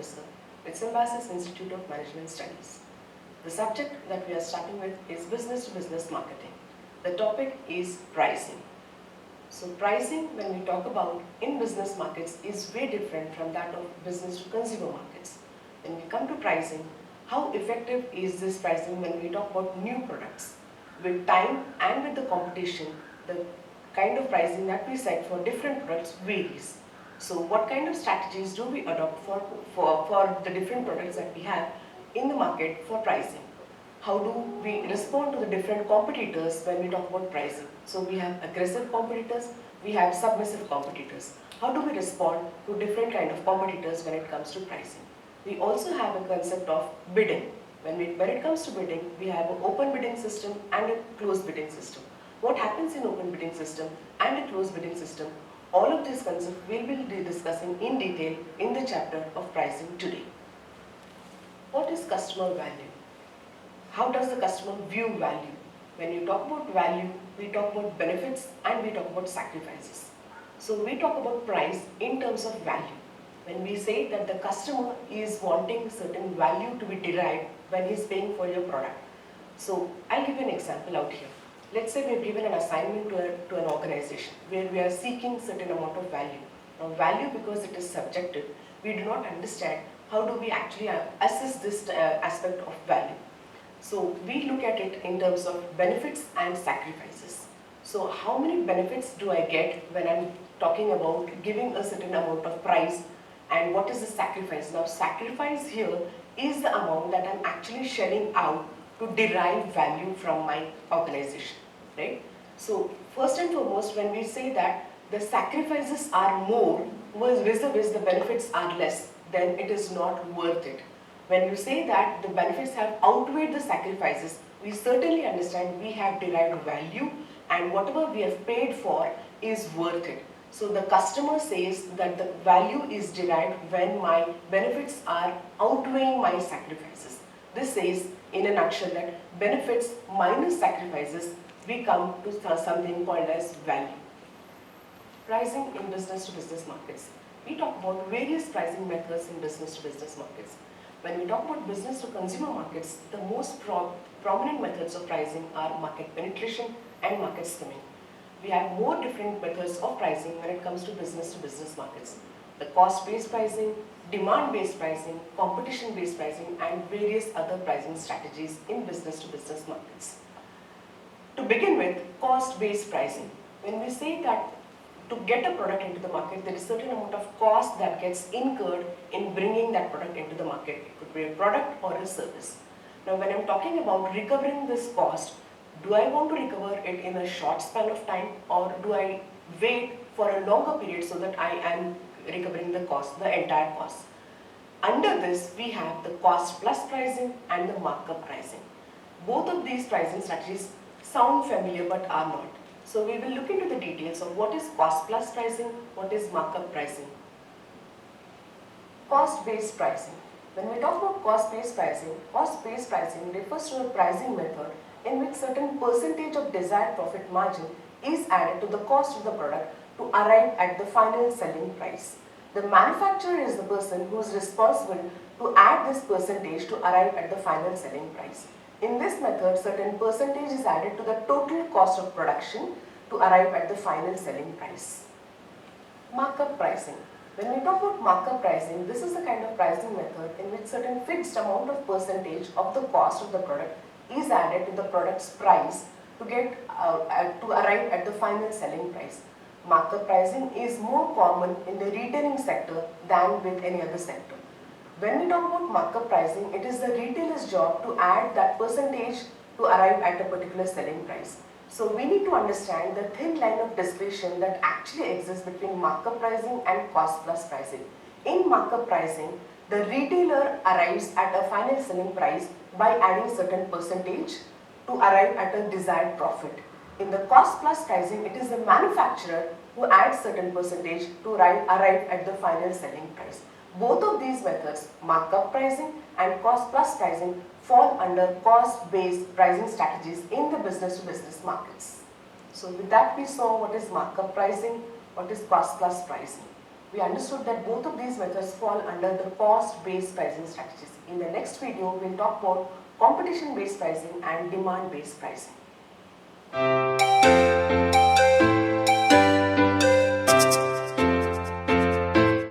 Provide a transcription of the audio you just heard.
Professor with Symbiosis Institute of Management Studies. The subject that we are starting with is business to business marketing. The topic is pricing. So pricing, when we talk about in business markets, is way different from that of business to consumer markets. When we come to pricing, how effective is this pricing when we talk about new products? With time and with the competition, the kind of pricing that we set for different products varies. So what kind of strategies do we adopt for the different products that we have in the market for pricing? How do we respond to the different competitors when we talk about pricing? So we have aggressive competitors, we have submissive competitors. How do we respond to different kind of competitors when it comes to pricing? We also have a concept of bidding. When it comes to bidding, we have an open bidding system and a closed bidding system. What happens in open bidding system and a closed bidding system? All of these concepts we will be discussing in detail in the chapter of pricing today. What is customer value? How does the customer view value? When you talk about value, we talk about benefits and we talk about sacrifices. So we talk about price in terms of value. When we say that the customer is wanting certain value to be derived when he is paying for your product. So I'll give you an example out here. Let's say we've given an assignment to an organization where we are seeking certain amount of value. Now value, because it is subjective, we do not understand how do we actually assess this aspect of value. So we look at it in terms of benefits and sacrifices. So how many benefits do I get when I'm talking about giving a certain amount of price, and what is the sacrifice? Now sacrifice here is the amount that I'm actually shelling out to derive value from my organization, right? So first and foremost, when we say that the sacrifices are more vis-a-vis the benefits are less, then it is not worth it. When you say that the benefits have outweighed the sacrifices, we certainly understand we have derived value and whatever we have paid for is worth it. So the customer says that the value is derived when my benefits are outweighing my sacrifices. This says in a nutshell that benefits minus sacrifices, we come to something called as value. Pricing in business to business markets. We talk about various pricing methods in business to business markets. When we talk about business to consumer markets, the most prominent methods of pricing are market penetration and market skimming. We have more different methods of pricing when it comes to business markets. The cost-based pricing, demand-based pricing, competition-based pricing, and various other pricing strategies in business to business markets. To begin with, cost-based pricing. When we say that to get a product into the market, there is a certain amount of cost that gets incurred in bringing that product into the market. It could be a product or a service. Now, when I'm talking about recovering this cost, do I want to recover it in a short span of time, or do I wait for a longer period so that I am recovering the cost, the entire cost? Under this, we have the cost plus pricing and the markup pricing. Both of these pricing strategies sound familiar but are not. So we will look into the details of what is cost plus pricing, what is markup pricing. Cost-based pricing. When we talk about cost-based pricing refers to a pricing method in which certain percentage of desired profit margin is added to the cost of the product to arrive at the final selling price. The manufacturer is the person who is responsible to add this percentage to arrive at the final selling price. In this method, certain percentage is added to the total cost of production to arrive at the final selling price. Markup pricing. When we talk about markup pricing, this is the kind of pricing method in which certain fixed amount of percentage of the cost of the product is added to the product's price to arrive at the final selling price. Markup pricing is more common in the retailing sector than with any other sector. When we talk about markup pricing, it is the retailer's job to add that percentage to arrive at a particular selling price. So we need to understand the thin line of distinction that actually exists between markup pricing and cost plus pricing. In markup pricing, the retailer arrives at a final selling price by adding certain percentage to arrive at a desired profit. In the cost plus pricing, it is the manufacturer who adds certain percentage to arrive at the final selling price. Both of these methods, markup pricing and cost plus pricing, fall under cost-based pricing strategies in the business to business markets. So with that, we saw what is markup pricing, what is cost plus pricing. We understood that both of these methods fall under the cost-based pricing strategies. In the next video, we'll talk about competition-based pricing and demand-based pricing.